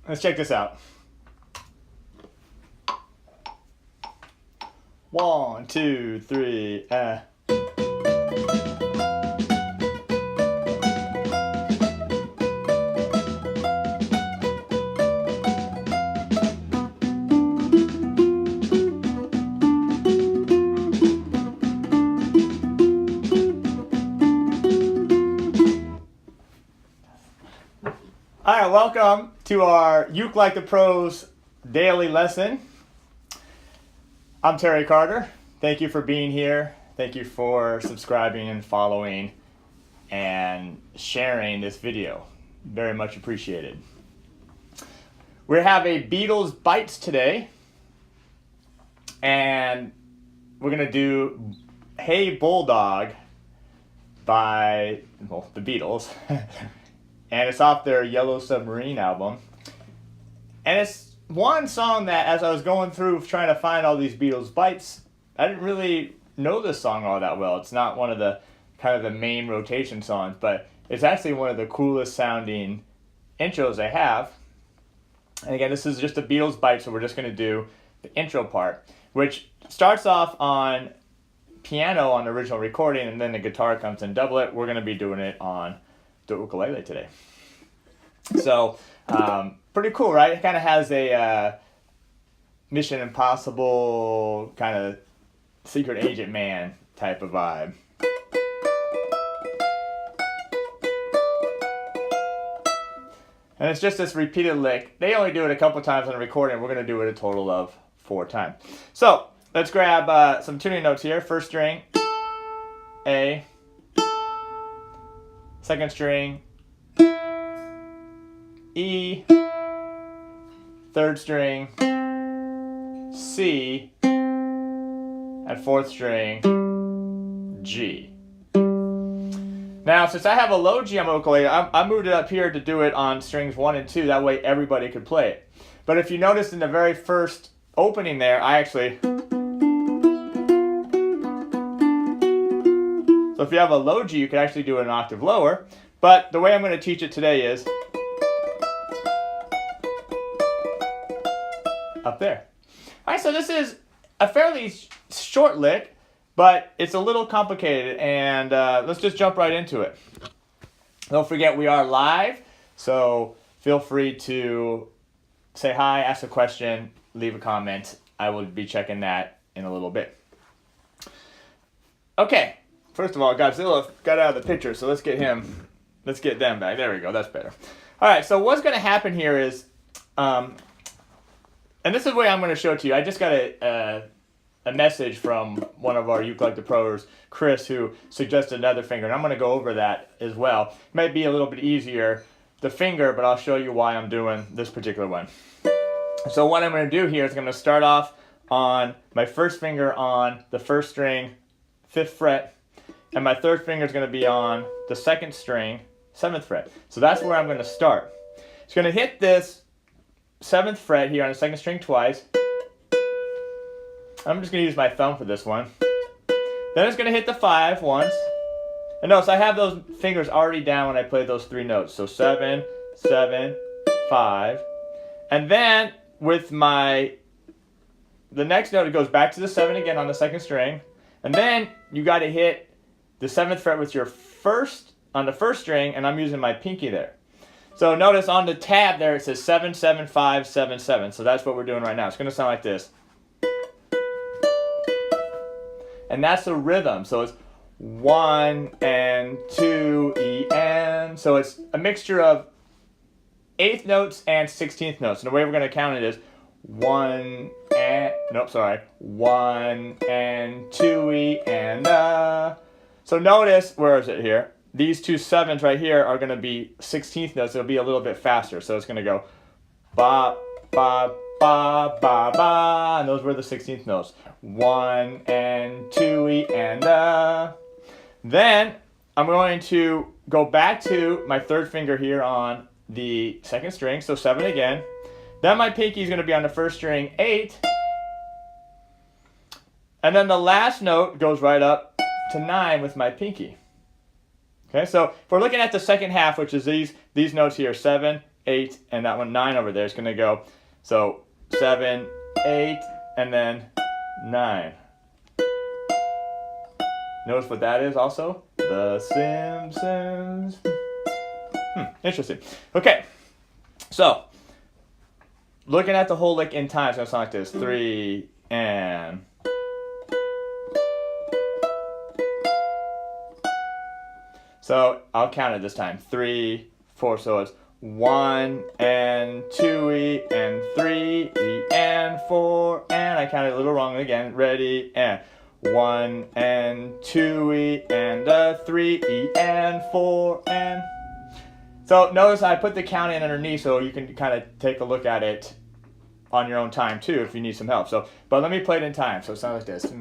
Let's check this out. 1, 2, 3, Alright, welcome to our Uke Like the Pros daily lesson. I'm Terry Carter. Thank you for being here. Thank you for subscribing and following and sharing this video. Very much appreciated. We have a Beatles Bites today, and we're going to do Hey Bulldog by, well, the Beatles. And it's off their Yellow Submarine album. And it's one song that, as I was going through trying to find all these Beatles Bites, I didn't really know this song all that well. It's not one of the kind of the main rotation songs, but it's actually one of the coolest sounding intros I have. And again, this is just a Beatles Bite, so we're just going to do the intro part, which starts off on piano on the original recording, and then the guitar comes in double it. We're going to be doing it on the ukulele today. So, pretty cool, right? It kind of has a Mission Impossible kind of secret agent man type of vibe. And it's just this repeated lick. They only do it a couple times on the recording. We're going to do it a total of 4 times. So, let's grab some tuning notes here. First string, A. Second string, E. Third string, C. And fourth string, G. Now, since I have a low G on my ukulele, I moved it up here to do it on strings 1 and 2. That way everybody could play it. But if you notice in the very first opening there, I actually... So if you have a low G, you can actually do it an octave lower. But the way I'm going to teach it today is up there. All right, so this is a fairly short lick, but it's a little complicated, and let's just jump right into it. Don't forget we are live, so feel free to say hi, ask a question, leave a comment. I will be checking that in a little bit. Okay. First of all, Godzilla got out of the picture, so let's get them back. There we go, that's better. All right, so what's going to happen here is, and this is the way I'm going to show it to you. I just got a message from one of our Uke Like the Pros, Chris, who suggested another finger, and I'm going to go over that as well. It might be a little bit easier, the finger, but I'll show you why I'm doing this particular one. So what I'm going to do here is I'm going to start off on my first finger on the first string, 5th fret, and my third finger is going to be on the second string, 7th fret. So that's where I'm going to start. It's going to hit this 7th fret here on the second string twice. I'm just going to use my thumb for this one. Then it's going to hit the 5 once. And notice I have those fingers already down when I play those 3 notes. So 7, 7, 5. And then with the next note, it goes back to the 7 again on the second string. And then you got to hit the 7th fret with your on the first string, and I'm using my pinky there. So notice on the tab there it says 7, 7, 5, 7, 7. So that's what we're doing right now. It's going to sound like this. And that's the rhythm. So it's 1 and 2 E and. So it's a mixture of 8th notes and 16th notes. And the way we're going to count it is 1 and 1 and 2 E and So notice, where is it here? These 2 7s right here are going to be 16th notes. It'll be a little bit faster. So it's going to go ba, ba, ba, ba, ba. And those were the 16th notes. 1 and 2 E and Then I'm going to go back to my third finger here on the second string. So 7 again. Then my pinky is going to be on the first string, 8. And then the last note goes right up to 9 with my pinky. Okay, so if we're looking at the second half, which is these notes here, 7, 8, and that one 9 over there is going to go. So 7, 8, and then 9. Notice what that is also? The Simpsons. Interesting. Okay, so looking at the whole lick in time, it's going to sound like this. 3 and... So I'll count it this time. 3, 4, so it's 1 and 2E and 3E and 4 and I counted a little wrong again. Ready, and 1 and 2E and 3E and 4 and... So notice I put the count in underneath so you can kind of take a look at it on your own time too if you need some help. So, but let me play it in time. So it sounds like this.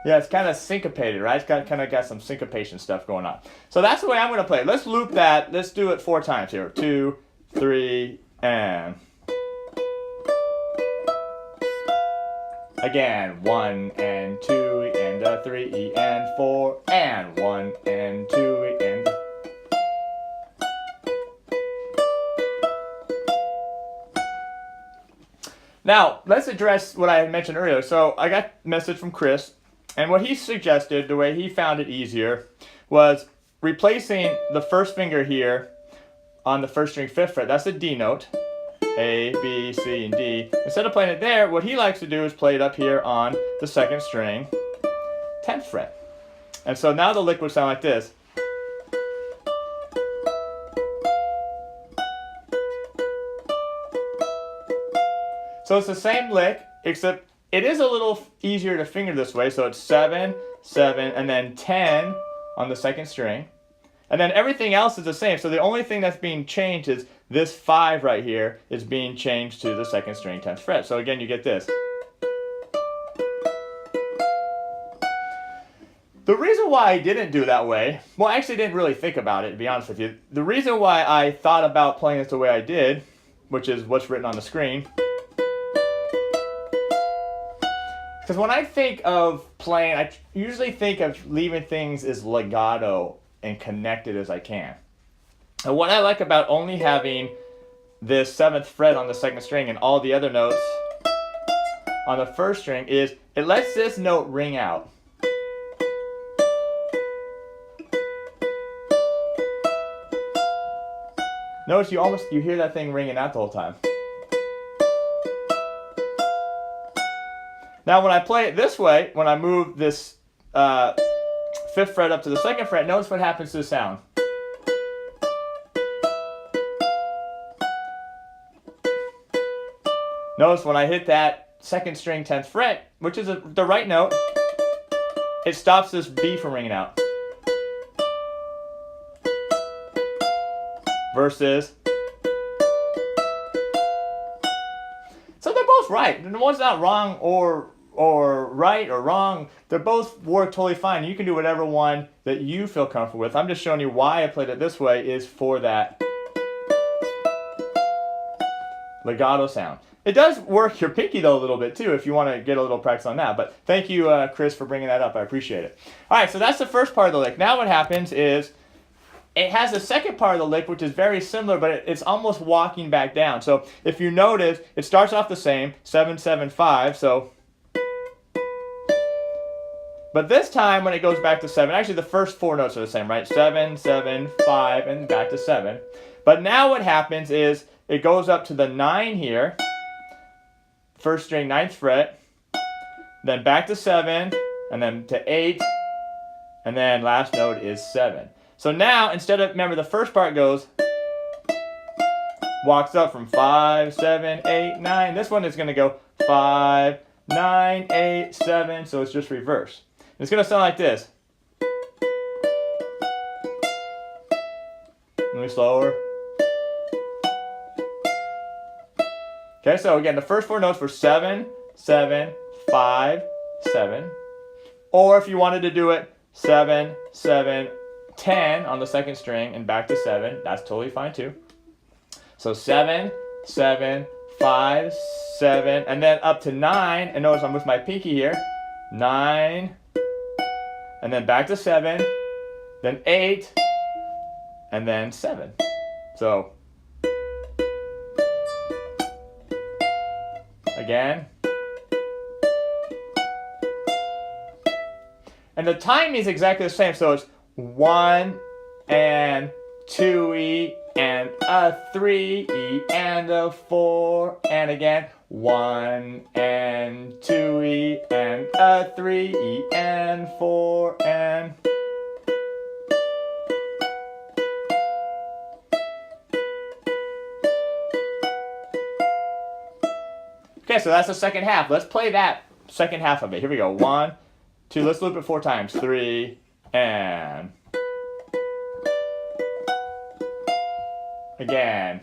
Yeah, it's kind of syncopated, right? It's kind of got some syncopation stuff going on. So that's the way I'm going to play it. Let's loop that. Let's do it 4 times here. 2, 3, and... Again, 1 and 2 and 3 and 4 and 1 and 2 and... Now, let's address what I had mentioned earlier. So I got a message from Chris, and what he suggested, the way he found it easier, was replacing the first finger here on the first string 5th fret. That's the D note. A, B, C, and D. Instead of playing it there, what he likes to do is play it up here on the 2nd string, 10th fret. And so now the lick would sound like this. So it's the same lick, except it is a little easier to finger this way. So it's 7, 7, and then 10 on the 2nd string. And then everything else is the same. So the only thing that's being changed is this 5 right here is being changed to the 2nd string 10th fret. So again, you get this. The reason why I didn't do it that way, well, I actually didn't really think about it, to be honest with you. The reason why I thought about playing this the way I did, which is what's written on the screen, because when I think of playing, I usually think of leaving things as legato and connected as I can. And what I like about only having this 7th fret on the 2nd string and all the other notes on the 1st string is it lets this note ring out. Notice you hear that thing ringing out the whole time. Now when I play it this way, when I move this 5th fret up to the 2nd fret, notice what happens to the sound. Notice when I hit that 2nd string 10th fret, which is the right note, it stops this B from ringing out. Versus... So they're both right. The one's not wrong or right or wrong. They both work totally fine. You can do whatever one that you feel comfortable with. I'm just showing you why I played it this way is for that legato sound. It does work your pinky though a little bit too if you want to get a little practice on that. But thank you, Chris, for bringing that up. I appreciate it. All right, so that's the first part of the lick. Now what happens is it has a second part of the lick which is very similar, but it's almost walking back down. So if you notice, it starts off the same, 7, 7, 5. So, but this time when it goes back to 7, actually the first 4 notes are the same, right? 7, 7, 5, and back to 7. But now what happens is it goes up to the 9 here. 1st string 9th fret, then back to 7, and then to 8, and then last note is 7. So now, instead of, remember the first part goes, walks up from 5, 7, 8, 9. This one is going to go 5, 9, 8, 7, so it's just reverse. It's going to sound like this. Let me slower. Okay, so again, the first 4 notes were 7, 7, 5, 7. Or if you wanted to do it 7, 7, 10 on the 2nd string and back to 7, that's totally fine too. So 7, 7, 5, 7, and then up to 9, and notice I'm with my pinky here, 9, and then back to 7, then 8, and then 7. So, again. And the timing is exactly the same, so it's 1 and 2E and a 3E and a 4, and again 1 and 2E and a 3E and 4 and. Okay, so that's the second half. Let's play that second half of it. Here we go. 1, 2, let's loop it 4 times. 3, and. Again.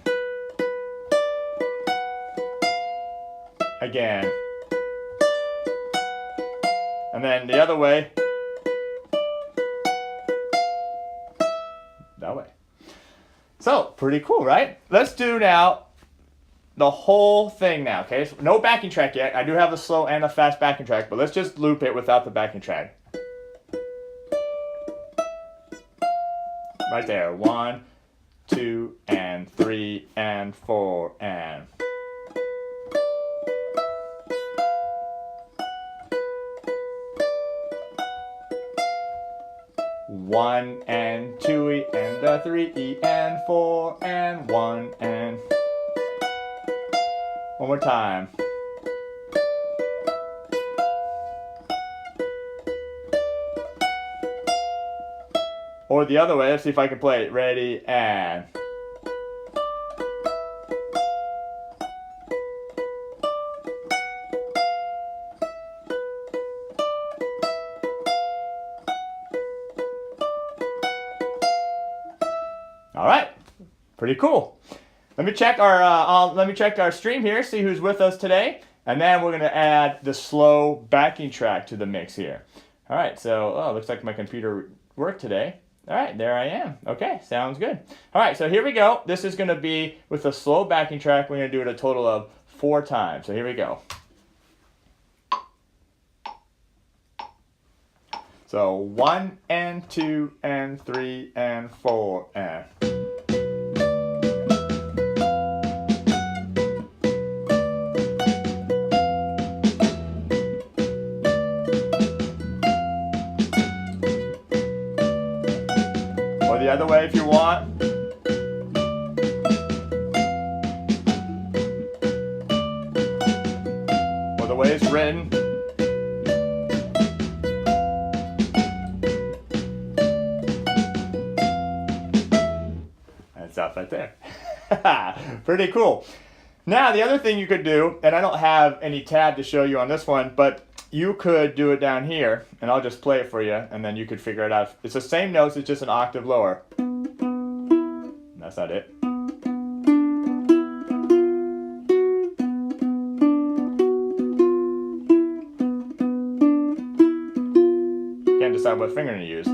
Again. And then the other way. That way. So, pretty cool, right? Let's do now the whole thing now, okay? So no backing track yet. I do have a slow and a fast backing track, but let's just loop it without the backing track. Right there. 1, 2, and 3, and 4, and. One and 2E and a 3E and 4 and 1 and. One more time. Or the other way, let's see if I can play it. Ready, and. All right, pretty cool. Let me check our stream here, see who's with us today, and then we're gonna add the slow backing track to the mix here. All right, so looks like my computer worked today. All right, there I am. Okay, sounds good. All right, so here we go. This is gonna be with a slow backing track. We're gonna do it a total of 4 times. So here we go. So 1 and 2 and 3 and 4 and. Or the other way if you want. Or the way it's written. Stop right there. Pretty cool. Now the other thing you could do, and I don't have any tab to show you on this one, but you could do it down here, and I'll just play it for you, and then you could figure it out. It's the same notes, it's just an octave lower. That's not it. Can't decide what finger to use.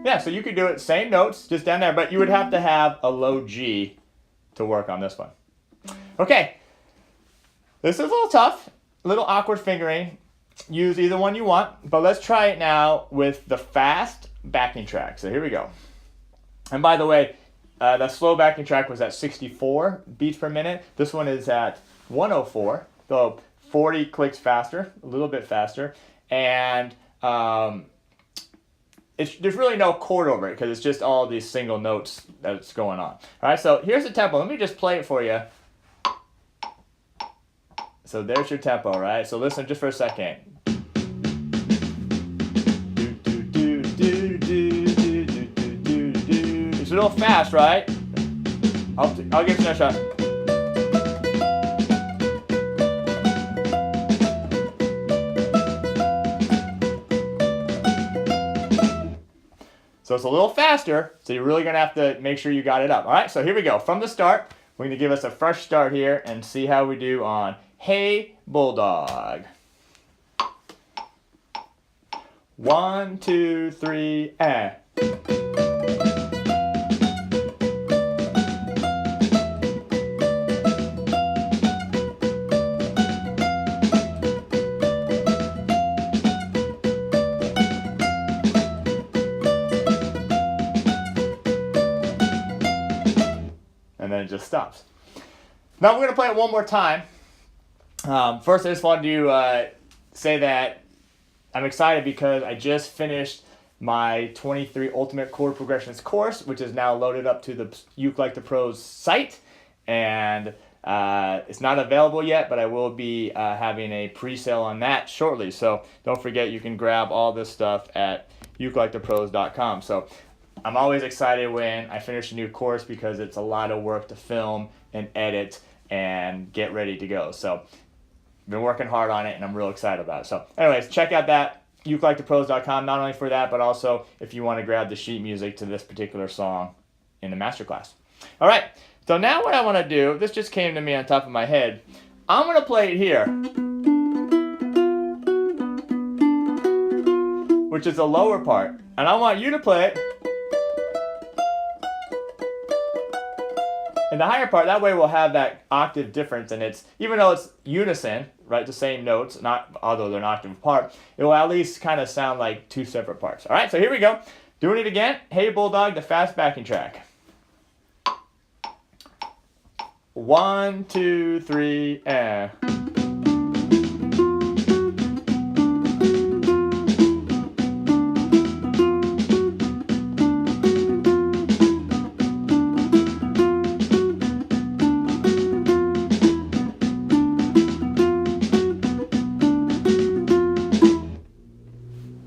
Yeah, so you could do it, same notes, just down there, but you would have to have a low G to work on this one. Okay, this is a little tough, a little awkward fingering. Use either one you want, but let's try it now with the fast backing track. So here we go. And by the way, the slow backing track was at 64 beats per minute. This one is at 104, so 40 clicks faster, a little bit faster. And there's really no chord over it because it's just all these single notes that's going on. All right, so here's the tempo. Let me just play it for you. So there's your tempo, right? So listen just for a second. It's a little fast, right? I'll give it another shot. So it's a little faster, so you're really going to have to make sure you got it up. All right, so here we go. From the start, we're going to give us a fresh start here and see how we do on Hey Bulldog. 1, 2, 3, and. and then it just stops. Now we're going to play it one more time. First, I just wanted to say that I'm excited because I just finished my 23 Ultimate Chord Progressions course, which is now loaded up to the Uke Like the Pros site. And it's not available yet, but I will be having a pre-sale on that shortly. So don't forget, you can grab all this stuff at ukulelethepros.com. So I'm always excited when I finish a new course because it's a lot of work to film and edit and get ready to go. So I've been working hard on it, and I'm real excited about it. So anyways, check out that ukulelethepros.com, not only for that, but also if you want to grab the sheet music to this particular song in the masterclass. All right, so now what I want to do, this just came to me on top of my head. I'm going to play it here, which is the lower part, and I want you to play it in the higher part. That way we'll have that octave difference, and it's, even though it's unison, right, the same notes, not although they're an octave apart, it will at least kind of sound like two separate parts. All right, so here we go. Doing it again. Hey Bulldog, the fast backing track. 1, 2, 3, and.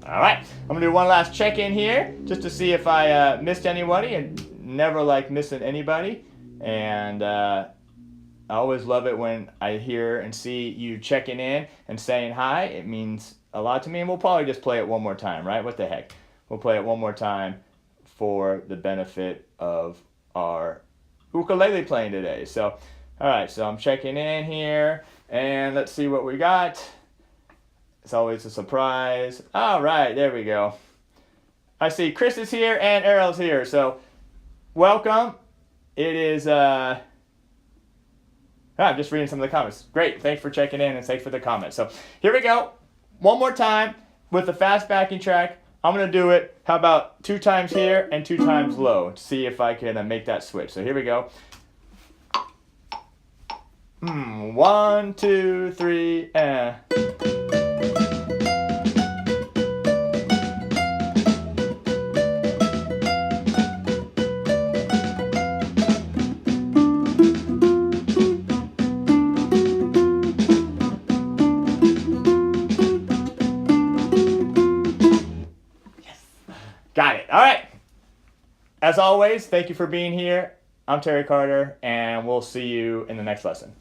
All right, I'm gonna do one last check-in here just to see if I missed anybody, and never like missing anybody. And I always love it when I hear and see you checking in and saying hi. It means a lot to me, and we'll probably just play it one more time, right? What the heck? We'll play it one more time for the benefit of our ukulele playing today. So, all right, so I'm checking in here, and let's see what we got. It's always a surprise. All right, there we go. I see Chris is here and Errol's here, so welcome. It is, I'm just reading some of the comments. Great, thanks for checking in and thanks for the comments. So here we go. One more time with the fast backing track. I'm gonna do it, how about 2 times here and 2 times low, to see if I can make that switch. So here we go. 1, 2, 3, and. Got it. All right. As always, thank you for being here. I'm Terry Carter, and we'll see you in the next lesson.